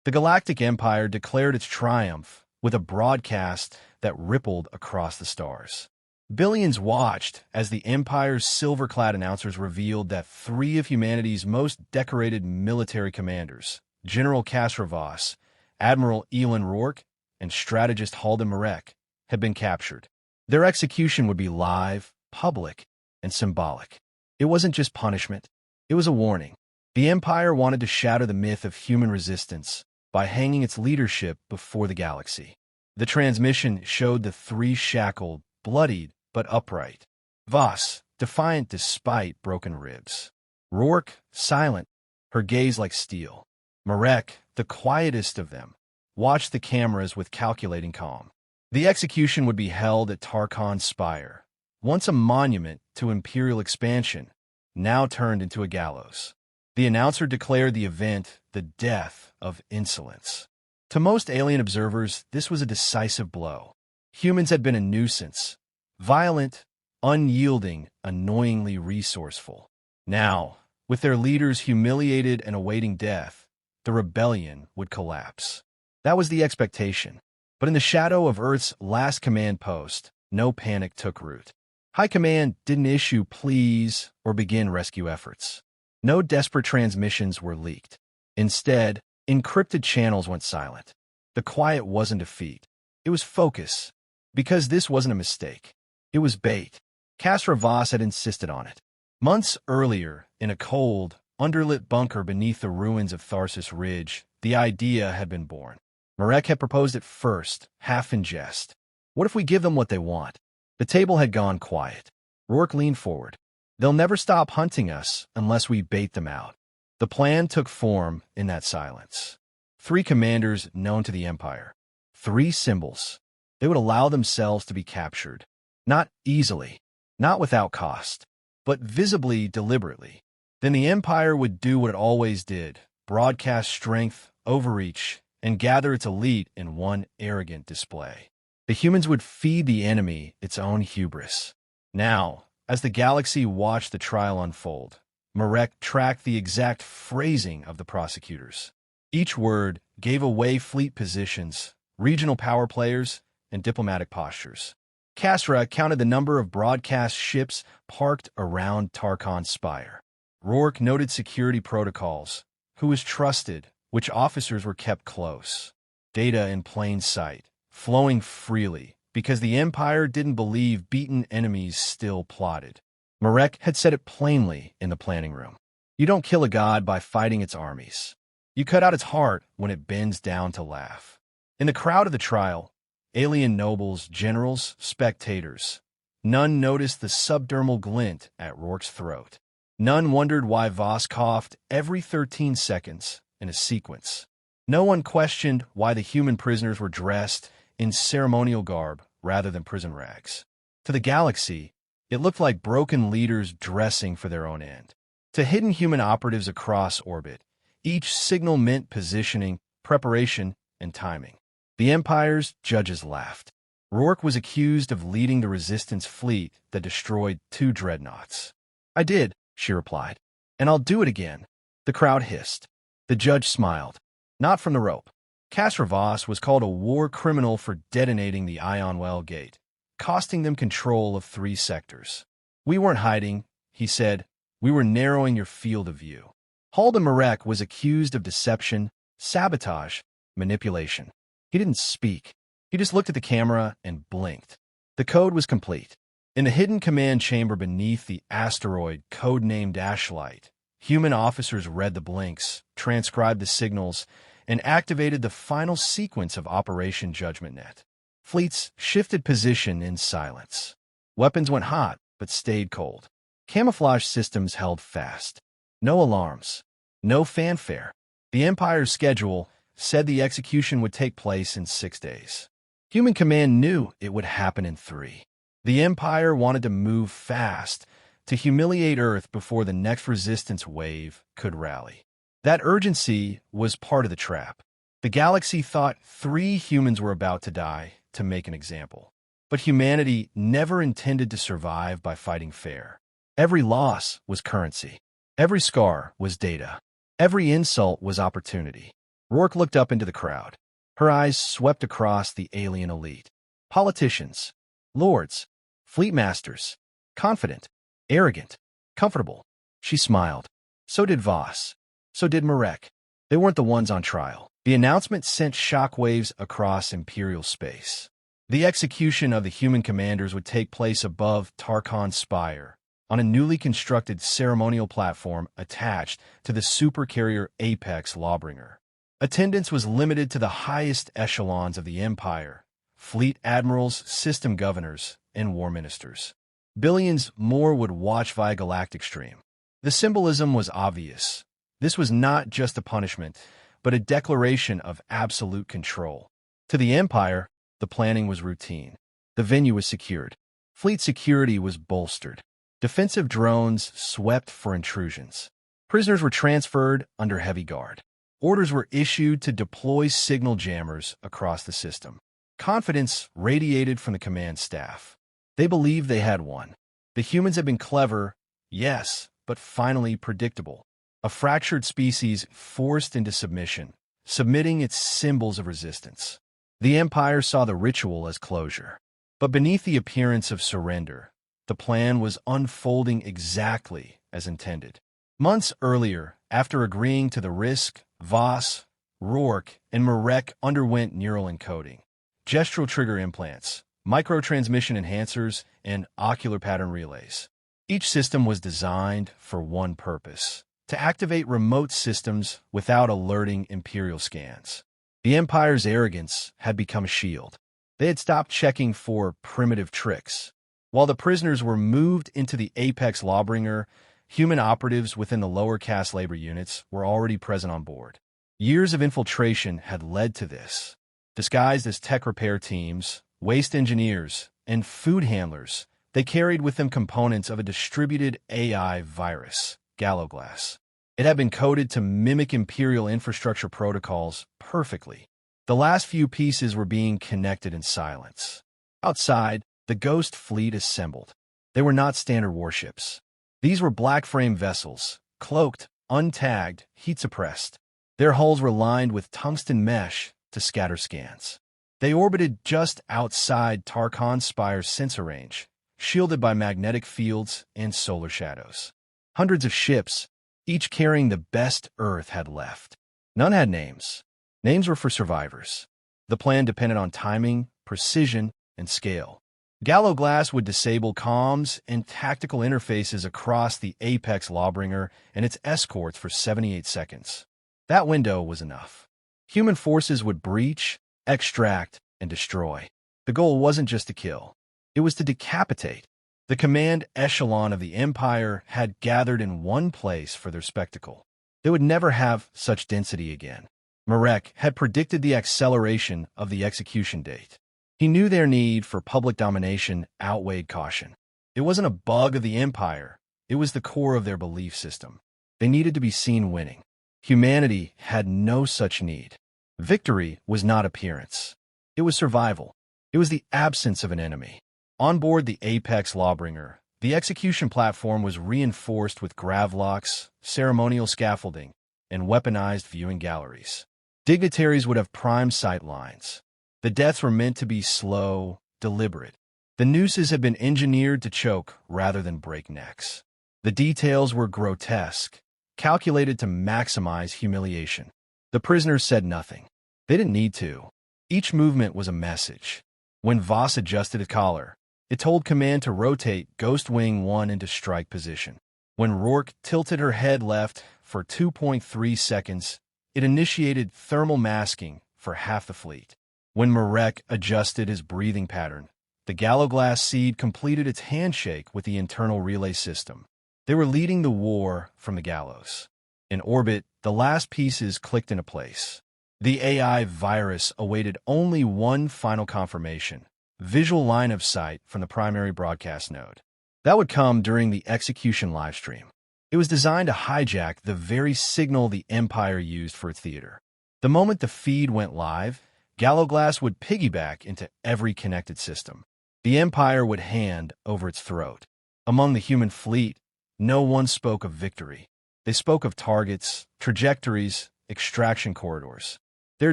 The Galactic Empire declared its triumph with a broadcast that rippled across the stars. Billions watched as the Empire's silver-clad announcers revealed that three of humanity's most decorated military commanders, General Kasra Voss, Admiral Elon Rourke, and strategist Halden Marek, had been captured. Their execution would be live, public, and symbolic. It wasn't just punishment. It was a warning. The Empire wanted to shatter the myth of human resistance by hanging its leadership before the galaxy. The transmission showed the three shackled, bloodied, but upright. Voss, defiant despite broken ribs. Rourke, silent, her gaze like steel. Marek, the quietest of them, watched the cameras with calculating calm. The execution would be held at Tarkon's Spire, once a monument to imperial expansion, now turned into a gallows. The announcer declared the event the death of insolence. To most alien observers, this was a decisive blow. Humans had been a nuisance, violent, unyielding, annoyingly resourceful. Now, with their leaders humiliated and awaiting death, the rebellion would collapse. That was the expectation. But in the shadow of Earth's last command post, no panic took root. High Command didn't issue pleas or begin rescue efforts. No desperate transmissions were leaked. Instead, encrypted channels went silent. The quiet wasn't defeat. It was focus. Because this wasn't a mistake. It was bait. Kasra Voss had insisted on it. Months earlier, in a cold, underlit bunker beneath the ruins of Tharsis Ridge, the idea had been born. Marek had proposed it first, half in jest. What if we give them what they want? The table had gone quiet. Rourke leaned forward. They'll never stop hunting us unless we bait them out. The plan took form in that silence. Three commanders known to the Empire. Three symbols. They would allow themselves to be captured. Not easily, not without cost, but visibly, deliberately. Then the Empire would do what it always did, broadcast strength, overreach, and gather its elite in one arrogant display. The humans would feed the enemy its own hubris. Now, as the galaxy watched the trial unfold, Marek tracked the exact phrasing of the prosecutors. Each word gave away fleet positions, regional power players, and diplomatic postures. Kasra counted the number of broadcast ships parked around Tarkon's Spire. Rourke noted security protocols, who was trusted, which officers were kept close. Data in plain sight, flowing freely, because the Empire didn't believe beaten enemies still plotted. Marek had said it plainly in the planning room. You don't kill a god by fighting its armies. You cut out its heart when it bends down to laugh. In the crowd of the trial, alien nobles, generals, spectators, none noticed the subdermal glint at Rourke's throat. None wondered why Voss coughed every 13 seconds in a sequence. No one questioned why the human prisoners were dressed in ceremonial garb rather than prison rags. To the galaxy, it looked like broken leaders dressing for their own end. To hidden human operatives across orbit, each signal meant positioning, preparation, and timing. The Empire's judges laughed. Rourke was accused of leading the Resistance fleet that destroyed 2 dreadnoughts. I did, she replied. And I'll do it again. The crowd hissed. The judge smiled. Not from the rope. Kasra Voss was called a war criminal for detonating the Ionwell Gate, costing them control of 3 sectors. We weren't hiding, he said. We were narrowing your field of view. Halden Marek was accused of deception, sabotage, manipulation. He didn't speak. He just looked at the camera and blinked. The code was complete. In the hidden command chamber beneath the asteroid codenamed Ashlight, human officers read the blinks, transcribed the signals, and activated the final sequence of Operation Judgment Net. Fleets shifted position in silence. Weapons went hot, but stayed cold. Camouflage systems held fast. No alarms. No fanfare. The Empire's schedule said the execution would take place in 6 days. Human Command knew it would happen in 3. The Empire wanted to move fast, to humiliate Earth before the next resistance wave could rally. That urgency was part of the trap. The galaxy thought 3 humans were about to die to make an example. But humanity never intended to survive by fighting fair. Every loss was currency. Every scar was data. Every insult was opportunity. Rourke looked up into the crowd. Her eyes swept across the alien elite. Politicians, lords, fleet masters, confident, arrogant, comfortable. She smiled. So did Voss. So did Marek. They weren't the ones on trial. The announcement sent shockwaves across Imperial space. The execution of the human commanders would take place above Tarkon's spire, on a newly constructed ceremonial platform attached to the supercarrier Apex Lawbringer. Attendance was limited to the highest echelons of the Empire, fleet admirals, system governors, and war ministers. Billions more would watch via Galactic Stream. The symbolism was obvious. This was not just a punishment, but a declaration of absolute control. To the Empire, the planning was routine. The venue was secured. Fleet security was bolstered. Defensive drones swept for intrusions. Prisoners were transferred under heavy guard. Orders were issued to deploy signal jammers across the system. Confidence radiated from the command staff. They believed they had won. The humans had been clever, yes, but finally predictable. A fractured species forced into submission, submitting its symbols of resistance. The Empire saw the ritual as closure. But beneath the appearance of surrender, the plan was unfolding exactly as intended. Months earlier, after agreeing to the risk, Voss, Rourke, and Marek underwent neural encoding, gestural trigger implants, microtransmission enhancers, and ocular pattern relays. Each system was designed for one purpose: to activate remote systems without alerting Imperial scans. The Empire's arrogance had become a shield. They had stopped checking for primitive tricks. While the prisoners were moved into the Apex Lawbringer, human operatives within the lower caste labor units were already present on board. Years of infiltration had led to this. Disguised as tech repair teams, waste engineers, and food handlers, they carried with them components of a distributed AI virus, Galactic. It had been coded to mimic Imperial infrastructure protocols perfectly. The last few pieces were being connected in silence. Outside, the Ghost fleet assembled. They were not standard warships. These were black-frame vessels, cloaked, untagged, heat-suppressed. Their hulls were lined with tungsten mesh to scatter scans. They orbited just outside Tarkon's spire's sensor range, shielded by magnetic fields and solar shadows. Hundreds of ships, each carrying the best Earth had left. None had names. Names were for survivors. The plan depended on timing, precision, and scale. Galactic would disable comms and tactical interfaces across the Apex Lawbringer and its escorts for 78 seconds. That window was enough. Human forces would breach, extract, and destroy. The goal wasn't just to kill. It was to decapitate. The command echelon of the Empire had gathered in one place for their spectacle. They would never have such density again. Marek had predicted the acceleration of the execution date. He knew their need for public domination outweighed caution. It wasn't a bug of the Empire. It was the core of their belief system. They needed to be seen winning. Humanity had no such need. Victory was not appearance. It was survival. It was the absence of an enemy. On board the Apex Lawbringer, the execution platform was reinforced with gravlocks, ceremonial scaffolding, and weaponized viewing galleries. Dignitaries would have prime sight lines. The deaths were meant to be slow, deliberate. The nooses had been engineered to choke rather than break necks. The details were grotesque, calculated to maximize humiliation. The prisoners said nothing. They didn't need to. Each movement was a message. When Voss adjusted a collar, it told command to rotate Ghost Wing 1 into strike position. When Rourke tilted her head left for 2.3 seconds, it initiated thermal masking for half the fleet. When Marek adjusted his breathing pattern, the Galactic seed completed its handshake with the internal relay system. They were leading the war from the gallows. In orbit, the last pieces clicked into place. The AI virus awaited only one final confirmation: visual line of sight from the primary broadcast node. That would come during the execution livestream. It was designed to hijack the very signal the Empire used for its theater. The moment the feed went live, Galactic would piggyback into every connected system. The Empire would hand over its throat. Among the human fleet, no one spoke of victory. They spoke of targets, trajectories, extraction corridors. Their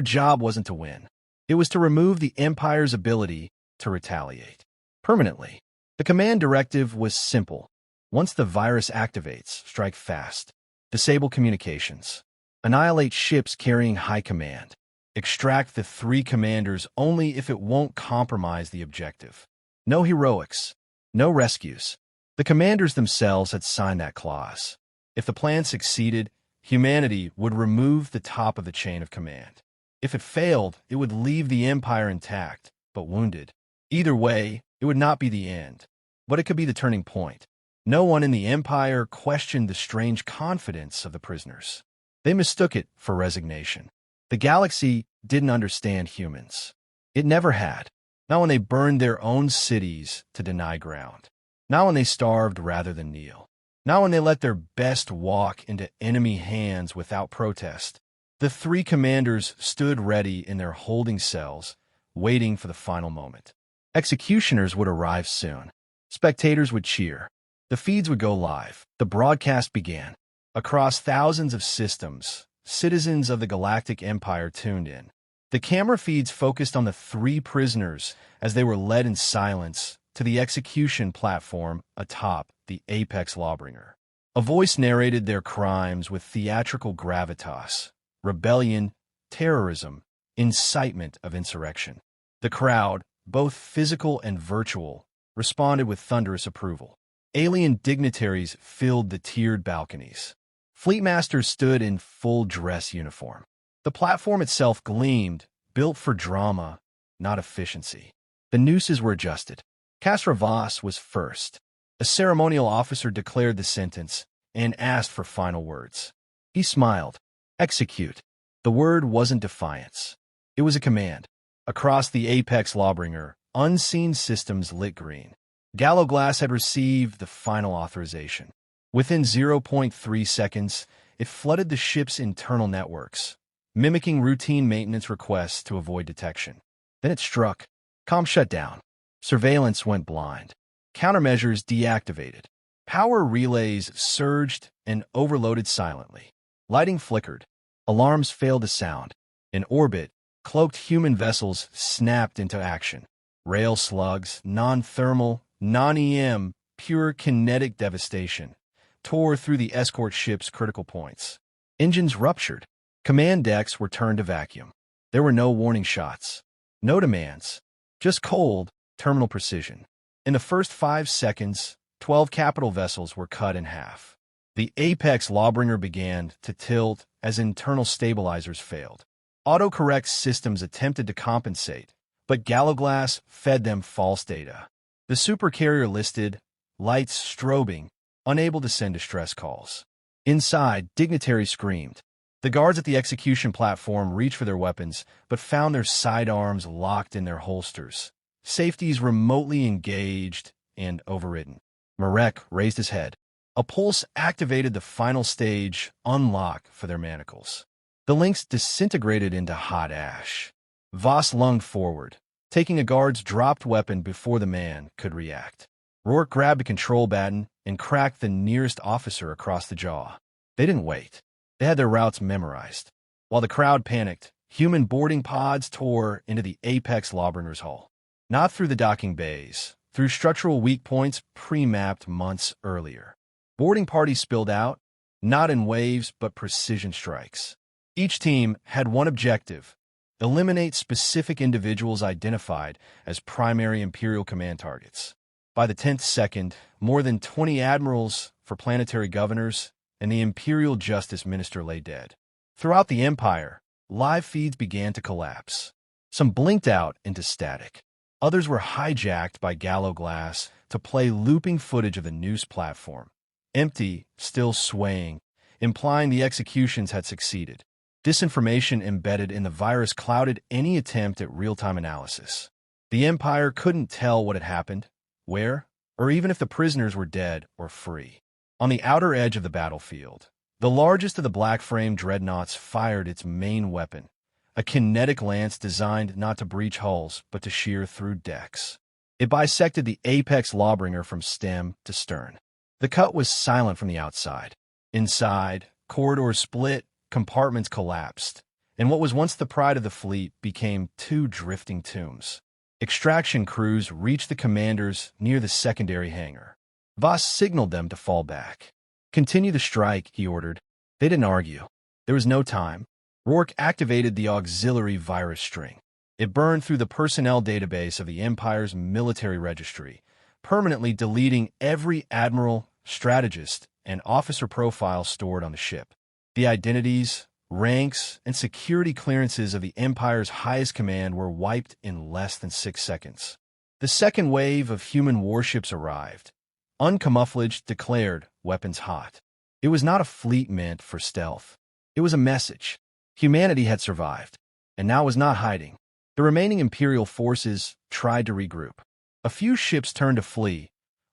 job wasn't to win. It was to remove the Empire's ability to retaliate. Permanently. The command directive was simple. Once the virus activates, strike fast. Disable communications. Annihilate ships carrying high command. Extract the 3 commanders only if it won't compromise the objective. No heroics. No rescues. The commanders themselves had signed that clause. If the plan succeeded, humanity would remove the top of the chain of command. If it failed, it would leave the Empire intact, but wounded. Either way, it would not be the end, but it could be the turning point. No one in the Empire questioned the strange confidence of the prisoners. They mistook it for resignation. The galaxy didn't understand humans. It never had. Not when they burned their own cities to deny ground. Not when they starved rather than kneel. Not when they let their best walk into enemy hands without protest. The 3 commanders stood ready in their holding cells, waiting for the final moment. Executioners would arrive soon. Spectators would cheer. The feeds would go live. The broadcast began. Across thousands of systems, citizens of the Galactic Empire tuned in. The camera feeds focused on the 3 prisoners as they were led in silence to the execution platform atop the Apex Lawbringer. A voice narrated their crimes with theatrical gravitas: rebellion, terrorism, incitement of insurrection. The crowd, both physical and virtual, responded with thunderous approval. Alien dignitaries filled the tiered balconies. Fleetmasters stood in full dress uniform. The platform itself gleamed, built for drama, not efficiency. The nooses were adjusted. Castra Voss was first. A ceremonial officer declared the sentence and asked for final words. He smiled. Execute. The word wasn't defiance. It was a command. Across the Apex Lawbringer, unseen systems lit green. Galactic had received the final authorization. Within 0.3 seconds, it flooded the ship's internal networks, mimicking routine maintenance requests to avoid detection. Then it struck. Comm shut down. Surveillance went blind. Countermeasures deactivated. Power relays surged and overloaded silently. Lighting flickered. Alarms failed to sound. In orbit, cloaked human vessels snapped into action. Rail slugs, non-thermal, non-EM, pure kinetic devastation, tore through the escort ship's critical points. Engines ruptured. Command decks were turned to vacuum. There were no warning shots. No demands. Just cold, terminal precision. In the first 5 seconds, 12 capital vessels were cut in half. The Apex Lawbringer began to tilt as internal stabilizers failed. Autocorrect systems attempted to compensate, but Galactic fed them false data. The supercarrier listed, lights strobing, unable to send distress calls. Inside, dignitaries screamed. The guards at the execution platform reached for their weapons, but found their sidearms locked in their holsters. Safeties remotely engaged and overridden. Marek raised his head. A pulse activated the final stage unlock for their manacles. The links disintegrated into hot ash. Voss lunged forward, taking a guard's dropped weapon before the man could react. Rourke grabbed a control baton and cracked the nearest officer across the jaw. They didn't wait. They had their routes memorized. While the crowd panicked, human boarding pods tore into the Apex Lawbringer's hull. Not through the docking bays, through structural weak points pre-mapped months earlier. Boarding parties spilled out, not in waves but precision strikes. Each team had one objective: eliminate specific individuals identified as primary Imperial command targets. By the 10th second, more than 20 admirals for planetary governors and the Imperial Justice Minister lay dead. Throughout the Empire, live feeds began to collapse. Some blinked out into static. Others were hijacked by Galactic to play looping footage of the news platform. Empty, still swaying, implying the executions had succeeded. Disinformation embedded in the virus clouded any attempt at real-time analysis. The Empire couldn't tell what had happened, where, or even if the prisoners were dead or free. On the outer edge of the battlefield, the largest of the black-frame dreadnoughts fired its main weapon, a kinetic lance designed not to breach hulls but to shear through decks. It bisected the Apex Lawbringer from stem to stern. The cut was silent from the outside. Inside, corridors split, compartments collapsed, and what was once the pride of the fleet became two drifting tombs. Extraction crews reached the commanders near the secondary hangar. Voss signaled them to fall back. "Continue the strike," he ordered. They didn't argue. There was no time. Rourke activated the auxiliary virus string. It burned through the personnel database of the Empire's military registry, permanently deleting every admiral, strategist, and officer profile stored on the ship. The identities, ranks, and security clearances of the Empire's highest command were wiped in less than 6 seconds. The second wave of human warships arrived. Uncamouflaged, declared, weapons hot. It was not a fleet meant for stealth. It was a message. Humanity had survived, and now was not hiding. The remaining Imperial forces tried to regroup. A few ships turned to flee,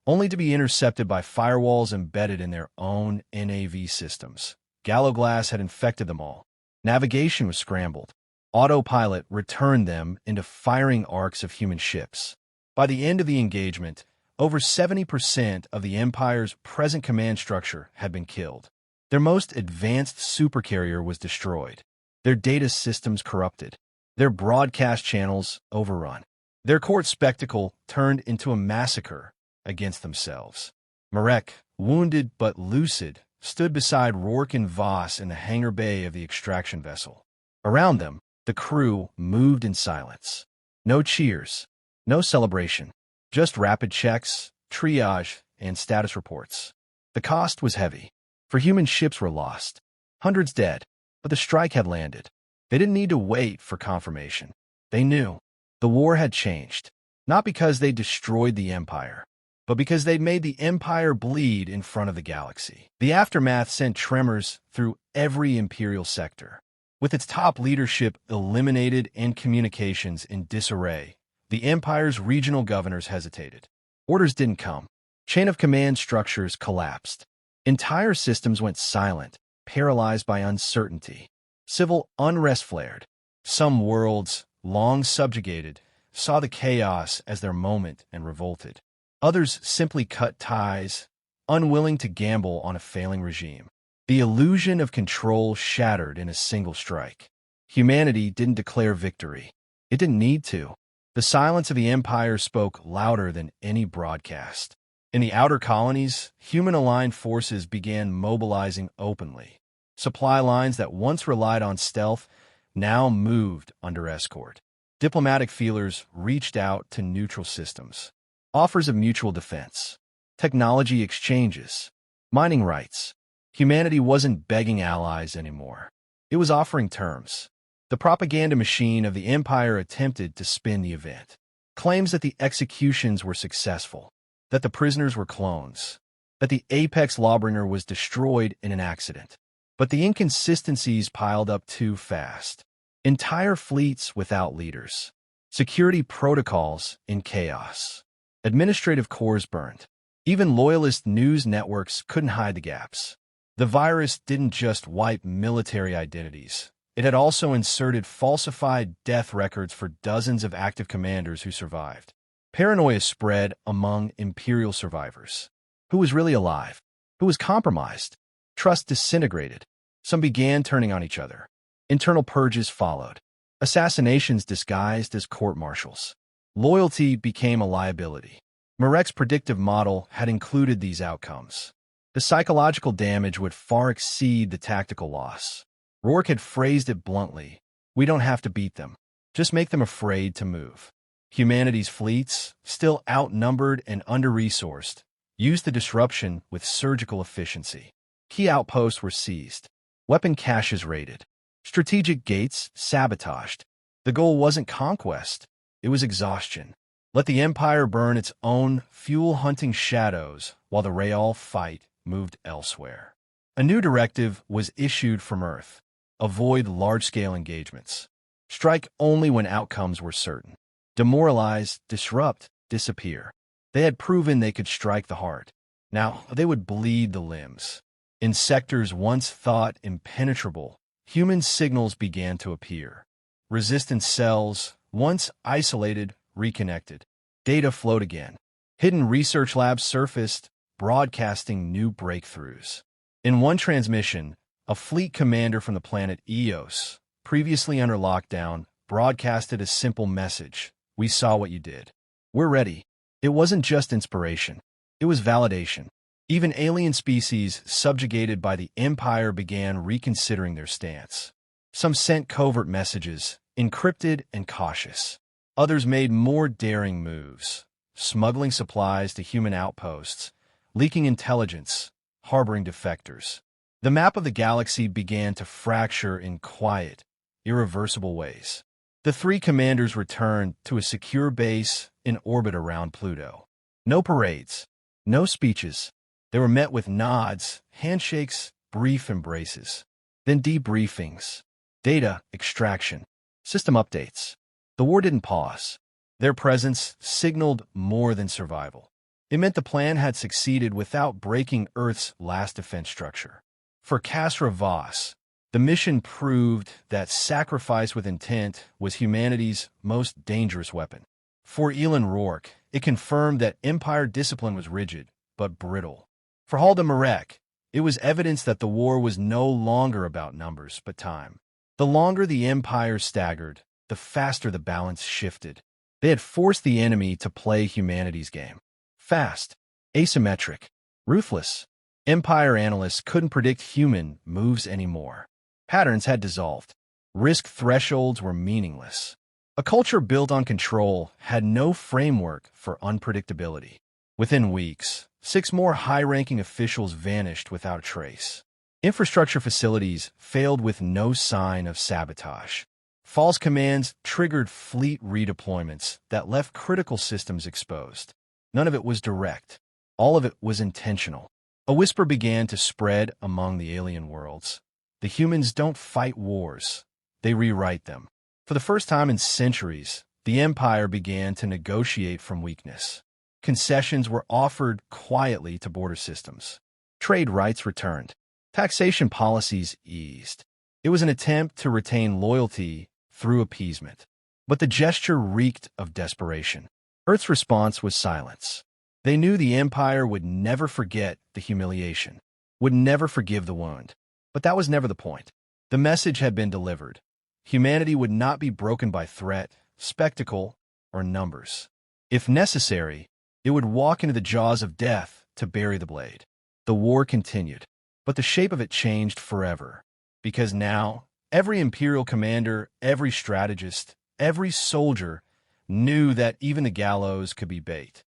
only to be intercepted by firewalls embedded in their own NAV systems. Galoglass had infected them all. Navigation was scrambled. Autopilot returned them into firing arcs of human ships. By the end of the engagement, over 70% of the Empire's present command structure had been killed. Their most advanced supercarrier was destroyed. Their data systems corrupted. Their broadcast channels overrun. Their court spectacle turned into a massacre against themselves. Marek, wounded but lucid, stood beside Rourke and Voss in the hangar bay of the extraction vessel. Around them, the crew moved in silence. No cheers, no celebration, just rapid checks, triage, and status reports. The cost was heavy, for human ships were lost. Hundreds dead, but the strike had landed. They didn't need to wait for confirmation. They knew. The war had changed, not because they destroyed the Empire, but because they'd made the Empire bleed in front of the galaxy. The aftermath sent tremors through every Imperial sector. With its top leadership eliminated and communications in disarray, the Empire's regional governors hesitated. Orders didn't come. Chain of command structures collapsed. Entire systems went silent, paralyzed by uncertainty. Civil unrest flared. Some worlds, long subjugated, saw the chaos as their moment and revolted. Others simply cut ties, unwilling to gamble on a failing regime. The illusion of control shattered in a single strike. Humanity didn't declare victory. It didn't need to. The silence of the Empire spoke louder than any broadcast. In the outer colonies, human-aligned forces began mobilizing openly. Supply lines that once relied on stealth now moved under escort. Diplomatic feelers reached out to neutral systems. Offers of mutual defense, technology exchanges, mining rights. Humanity wasn't begging allies anymore. It was offering terms. The propaganda machine of the Empire attempted to spin the event. Claims that the executions were successful, that the prisoners were clones, that the Apex Lawbringer was destroyed in an accident. But the inconsistencies piled up too fast. Entire fleets without leaders. Security protocols in chaos. Administrative cores burned. Even loyalist news networks couldn't hide the gaps. The virus didn't just wipe military identities. It had also inserted falsified death records for dozens of active commanders who survived. Paranoia spread among Imperial survivors. Who was really alive? Who was compromised? Trust disintegrated. Some began turning on each other. Internal purges followed. Assassinations disguised as court-martials. Loyalty became a liability. Marek's predictive model had included these outcomes. The psychological damage would far exceed the tactical loss. Rourke had phrased it bluntly. We don't have to beat them. Just make them afraid to move. Humanity's fleets, still outnumbered and under-resourced, used the disruption with surgical efficiency. Key outposts were seized. Weapon caches raided. Strategic gates sabotaged. The goal wasn't conquest. It was exhaustion. Let the Empire burn its own fuel-hunting shadows while the Real fight moved elsewhere. A new directive was issued from Earth. Avoid large-scale engagements. Strike only when outcomes were certain. Demoralize, disrupt, disappear. They had proven they could strike the heart. Now they would bleed the limbs. In sectors once thought impenetrable, human signals began to appear. Resistance cells, once isolated, reconnected. Data flowed again. Hidden research labs surfaced, broadcasting new breakthroughs. In one transmission, A fleet commander from the planet Eos, previously under lockdown, broadcasted a simple message. We saw what you did. We're ready. It wasn't just inspiration. It was validation. Even alien species subjugated by the Empire began reconsidering their stance. Some sent covert messages, encrypted and cautious. Others made more daring moves, smuggling supplies to human outposts, leaking intelligence, harboring defectors. The map of the galaxy began to fracture in quiet, irreversible ways. The three commanders returned to a secure base in orbit around Pluto. No parades, no speeches. They were met with nods, handshakes, brief embraces. Then debriefings, data extraction, system updates. The war didn't pause. Their presence signaled more than survival. It meant the plan had succeeded without breaking Earth's last defense structure. For Kasra Voss, the mission proved that sacrifice with intent was humanity's most dangerous weapon. For Elon Rourke, it confirmed that Empire discipline was rigid, but brittle. For Halda Marek, it was evidence that the war was no longer about numbers, but time. The longer the Empire staggered, the faster the balance shifted. They had forced the enemy to play humanity's game. Fast, asymmetric, ruthless. Empire analysts couldn't predict human moves anymore. Patterns had dissolved. Risk thresholds were meaningless. A culture built on control had no framework for unpredictability. Within weeks, 6 more high-ranking officials vanished without a trace. Infrastructure facilities failed with no sign of sabotage. False commands triggered fleet redeployments that left critical systems exposed. None of it was direct. All of it was intentional. A whisper began to spread among the alien worlds. The humans don't fight wars. They rewrite them. For the first time in centuries, the Empire began to negotiate from weakness. Concessions were offered quietly to border systems. Trade rights returned. Taxation policies eased. It was an attempt to retain loyalty through appeasement. But the gesture reeked of desperation. Earth's response was silence. They knew the Empire would never forget the humiliation, would never forgive the wound. But that was never the point. The message had been delivered. Humanity would not be broken by threat, spectacle, or numbers. If necessary, it would walk into the jaws of death to bury the blade. The war continued, but the shape of it changed forever. Because now, every Imperial commander, every strategist, every soldier knew that even the gallows could be bait.